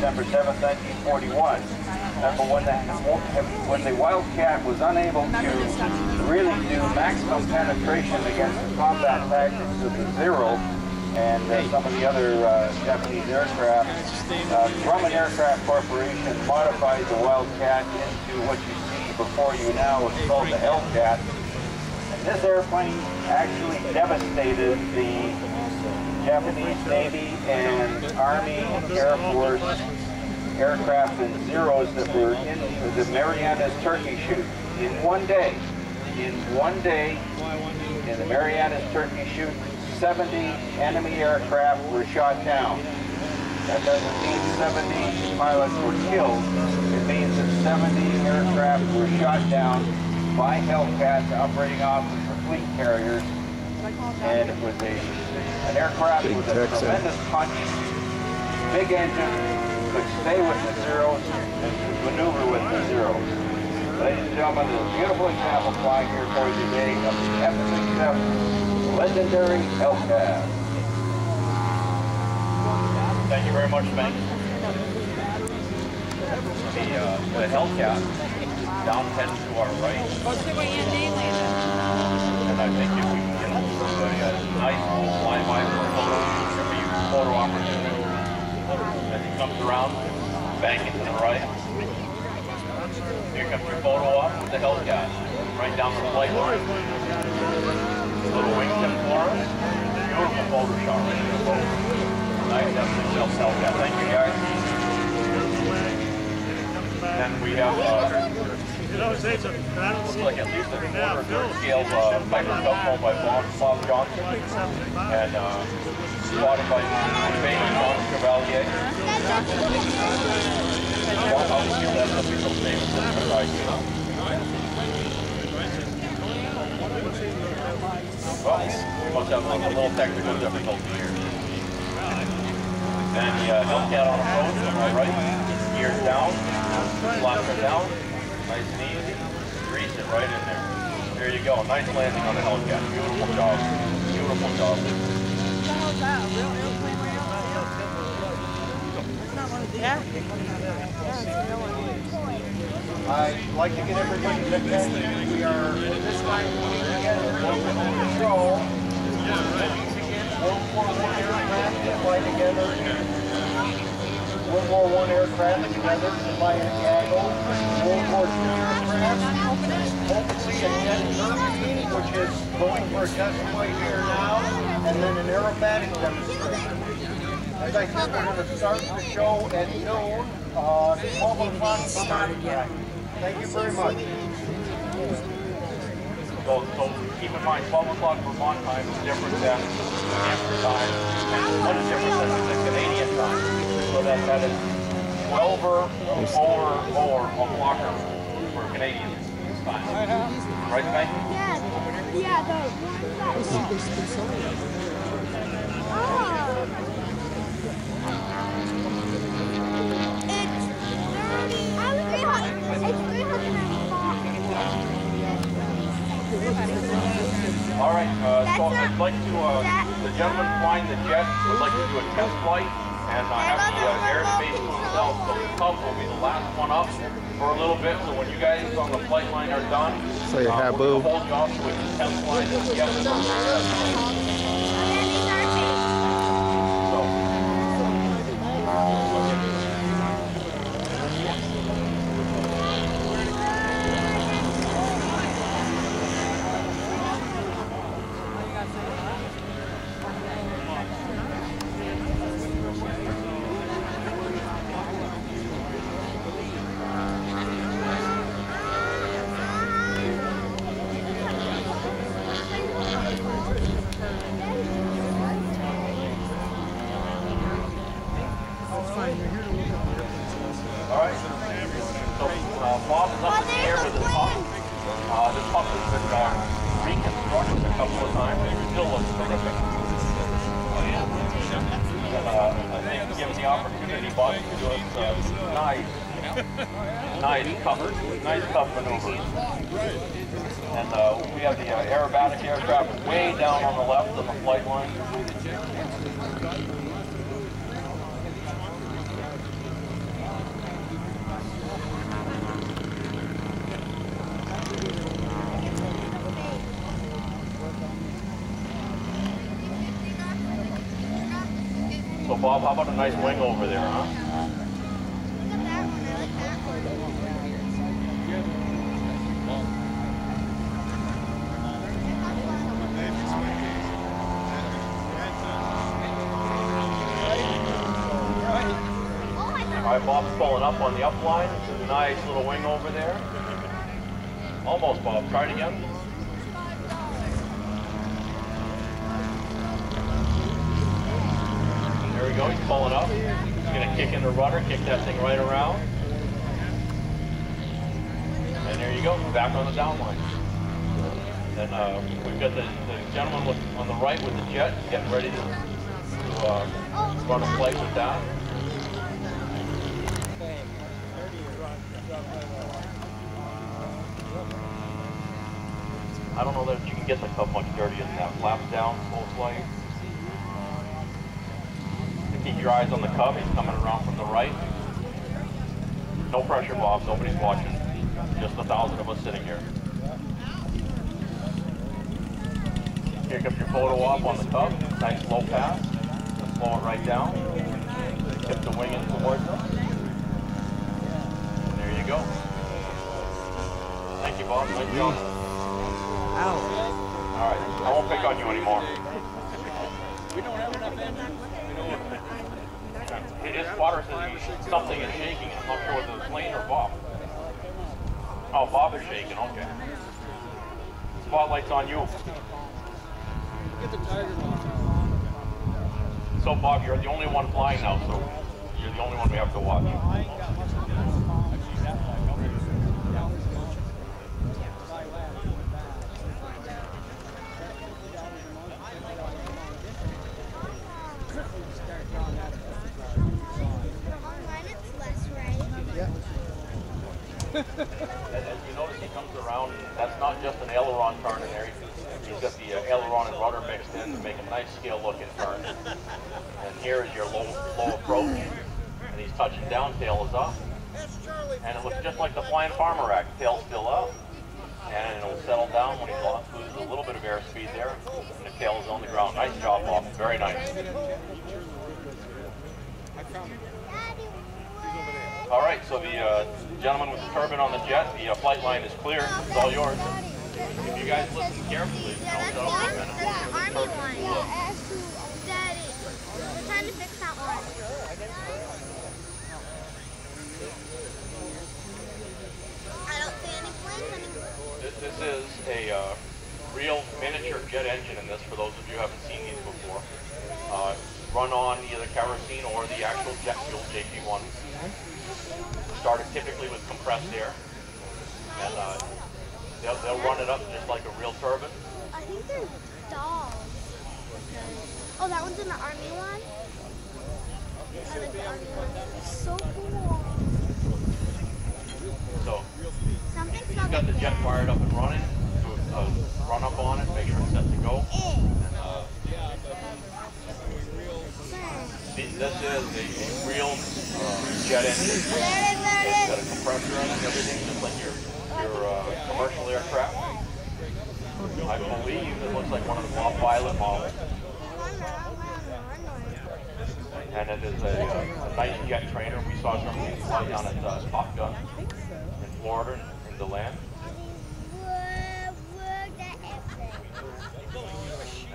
December 7th, 1941. When the Wildcat was unable to really do maximum penetration against the combat tactics of the Zero and some of the other Japanese aircraft, Grumman Aircraft Corporation modified the Wildcat into what you see before you now. It's called the Hellcat. And this airplane actually devastated the Japanese Navy and Army and Air Force aircraft and Zeros that were in the Marianas Turkey Shoot. In one day, in the Marianas Turkey Shoot, 70 enemy aircraft were shot down. That doesn't mean 70 pilots were killed. It means that 70 aircraft were shot down by Hellcats operating off of the fleet carriers. And it was an aircraft with a tremendous punch, big engine, could stay with the Zeros and could maneuver with the Zeros. Ladies and gentlemen, there's a beautiful example flying here for you today of the F-67 legendary Hellcat. Thank you very much, Ben. The Hellcat, down 10 to our right. And I think if we can get a nice little flyby for a photo opportunity. As he comes around, banking to the right. Here comes your photo op with the Hellcat, right down the flight line. Little wingtip for us. Beautiful photo shot right in the boat. Nice F-16 Hellcat. Thank you, guys. Then we have looks like at least a quarter third scale Piper Cub by Bob Johnson and spotted by famous John Cavalier. Well, we must have a little technical difficulty here. And the Hellcat on approach on our right, gears down, flaps are down, nice and easy, grease it right in there. There you go, nice landing on the Hellcat, beautiful job, beautiful job. Yeah. I'd like to get everybody's attention. We are this time putting together a show. World War I aircraft to fly together. World War I aircraft together to fly in Chicago. World War II aircraft. Hopefully a jet turbine, which is going for a test flight here now, and then an aerobatic demonstration. As I said, we're going to start the show at noon, 12 o'clock Vermont time. Thank you very much. So keep in mind, 12 o'clock Vermont time is different than Amsterdam time, and much different than the Canadian time. So that is 12 or a blocker for Canadians this time. Right, Spanky? Yeah, All right, so I'd like to, the gentleman flying the jet would like to do a test flight and have the airspace to himself. So the Cub will be the last one up for a little bit. So when you guys on the flight line are done, say we're going to hold you off with the test flight together. Bob is up in the air with his pup. This pup has been reconstructed a couple of times and it still looks terrific. And, I think given the opportunity, Bob to do us nice cup maneuvers. And we have the aerobatic aircraft way down on the left of the flight line. So Bob, how about a nice wing over there, huh? Look at that one. I like that one. All right, Bob's pulling up on the up line. Nice little wing over there. Almost, Bob. Try it again. There we go. He's pulling up. He's going to kick in the rudder, kick that thing right around. And there you go. Back on the down line. Then we've got the gentleman on the right with the jet getting ready to run a flight with that. I don't know that you can get the cup much dirtier than that. Flaps down, full flight. Keep your eyes on the cub. He's coming around from the right. No pressure, Bob. Nobody's watching. Just 1,000 of us sitting here. Pick up your photo op on the cub. Nice low pass. And slow it right down. Tip the wing in towards them. And there you go. Thank you, Bob. Nice job. All right. I won't pick on you anymore. We don't have enough engines. His spotter says something is shaking. I'm not sure whether it's plane or Bob. Oh, Bob is shaking. Okay. Spotlight's on you. Get the tiger off. So, Bob, you're the only one flying now, so you're the only one we have to watch. As you notice, he comes around, that's not just an aileron turn in there. He's got the aileron and rudder mixed in to make a nice scale-looking turn. And here is your low approach, and he's touching down, tail is up. And it looks just like the flying farmer rack, tail still up. And it'll settle down when he loses a little bit of airspeed there, and the tail is on the ground. Nice job, Bob. Very nice. All right, so the gentleman with the turbine on the jet, the flight line is clear. It's all yours. If you guys listen carefully, That's the army one. Daddy, we're trying to fix that one. I don't see any planes anymore. This is a real miniature jet engine in this, for those of you who haven't seen these before. Run on either kerosene or the actual jet fuel JP1. Started typically with compressed air, and they'll run it up just like a real turbine. I think they're dolls. Oh, that one's in the army one? I like the army one. It's so cool. So, Something's he's not got the like jet that. fired up and running. Do a run up on it, make sure it's set to go. This is a real jet engine. It's got a compressor in it and everything, just like your commercial aircraft. I believe it looks like one of the pilot models. And it is a nice jet trainer. We saw some of these fly down at Top Gun in Florida in DeLand.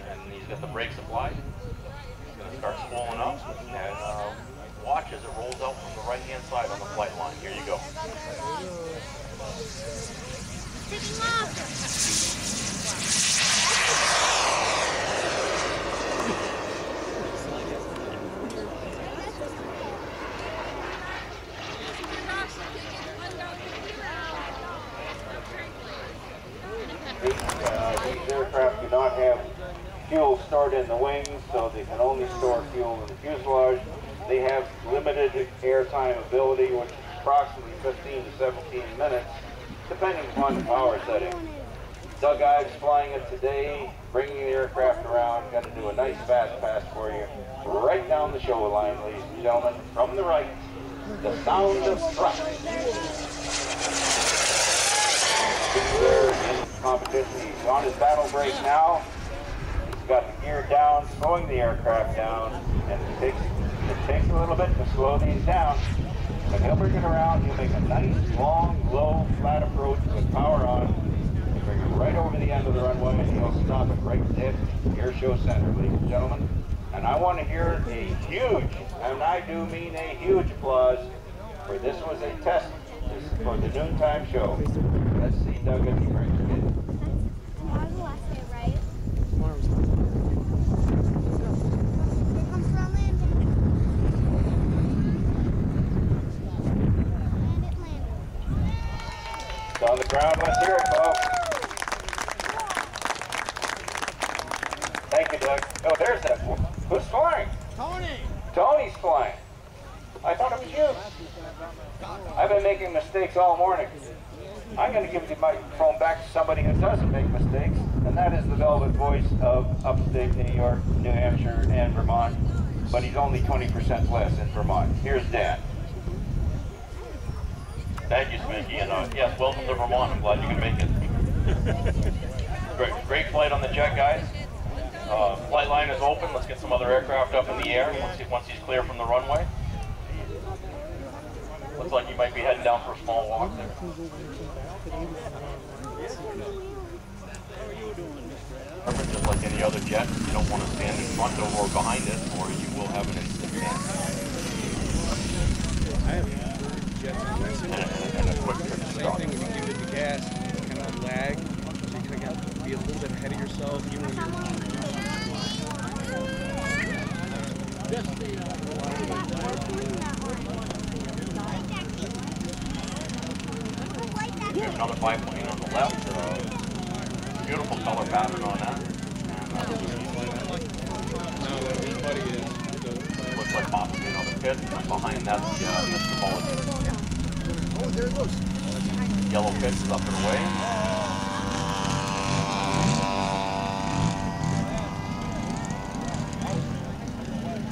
And he's got the brakes applied. He's going to start spooling up, and watch as it rolls out from the right-hand side on the flight line. Here you go. Taking off. These aircraft do not have fuel stored in the wings, so they can only store fuel in the fuselage. They have limited airtime ability, which is approximately 15 to 17 minutes, depending upon the power setting. Doug Ives flying it today, bringing the aircraft around, going to do a nice fast pass for you, right down the show line, ladies and gentlemen, from the right. the sound of thrust. Competition. He's on his battle brake now. He's got the gear down, slowing the aircraft down, and it takes a little bit to slow these down. But he'll bring it around. He'll make a nice, long, low, flat approach with power on. He'll bring it right over the end of the runway, and he'll stop it right dead Airshow center, ladies and gentlemen. And I want to hear a huge, and I do mean a huge applause, for this was a test for the noontime show. Let's see Doug if he brings it in. Tomorrow's the last day, right? Tomorrow's the last day. Here comes the landing. Landed. It's on the ground. Let's hear it, folks. Thank you, Doug. Oh, there's that. Who's flying? Tony! Tony's flying. I thought it was you. I've been making mistakes all morning. I'm going to give the microphone back to somebody who doesn't make mistakes, and that is the velvet voice of upstate New York, New Hampshire, and Vermont. But he's only 20% less in Vermont. Here's Dan. Thank you, Sminky, and yes, welcome to Vermont. I'm glad you can make it. Great flight on the jet, guys. Flight line is open. Let's get some other aircraft up in the air once he's clear from the runway. Looks like you might be heading down for a small walk there. Just like any other jet, you don't want to stand in front or behind it, or you will have an instant stand. And a quick trip to start. Same thing when you give it the gas, kind of lag, so you kind of got to be a little bit ahead of yourself, even when you're... There's another biplane on the left. Beautiful color pattern on that. Looks like possibly another pit. And behind that, the Metropolitan. Oh, there it goes. Yellow pit is up and away.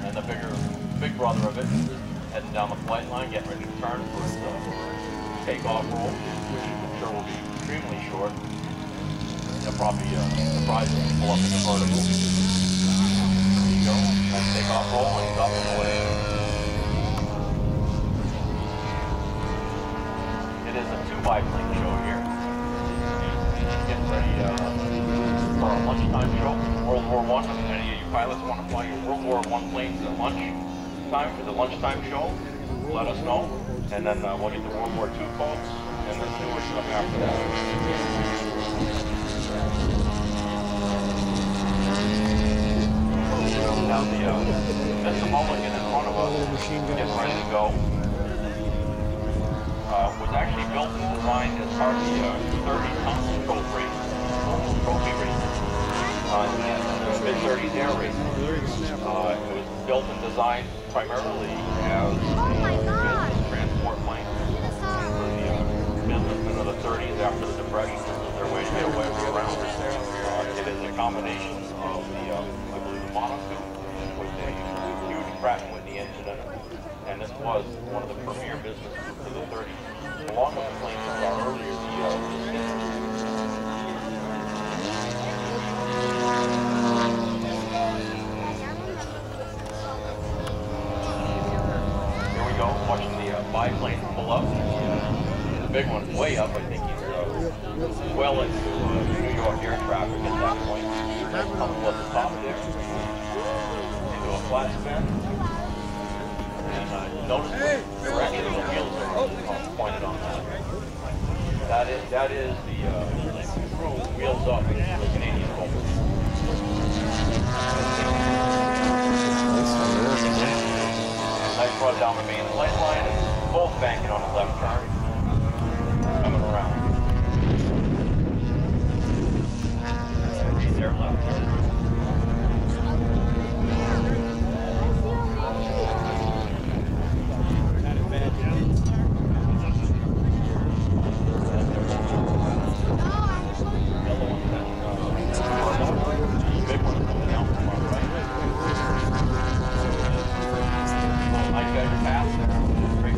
And the big brother of it is heading down the flight line, getting ready to turn for its takeoff roll, which I'm sure will be extremely short. They'll probably surprise him and pull up in the vertical. There you go. Nice takeoff roll, and he's up and away. It is a 2-biplane show here. Getting ready for our lunchtime show, World War I. If any of you pilots want to fly your World War I planes at lunchtime for the lunchtime show, let us know. And then we'll get the World War II folks, and then newer stuff after that. Now the Mulligan in front of us, getting ready to go, was actually built and designed as part of the 30-ton trophy race. The mid-30s air race. It was built and designed primarily as transport plane for the businessmen of the 30s after the Depression. This was their way to get away from around. It is a combination of the, I believe, the monosuit with a huge Pratt & Whitney engine in it. And this was one of the premier businesses of the 30s, along with the planes that were earlier, the watching the biplane pull up. The big one's way up. I think he's well into New York air traffic at that point. Coming at the top there. Into a flat spin. And notice the direction of the wheels are pointed on that. That is the wheels up the Canadian boat. Nice run down the main flight line, and both banking on the left turn. Coming around. He's there left turn. Big one coming down from our right. Nice guy to pass there. Great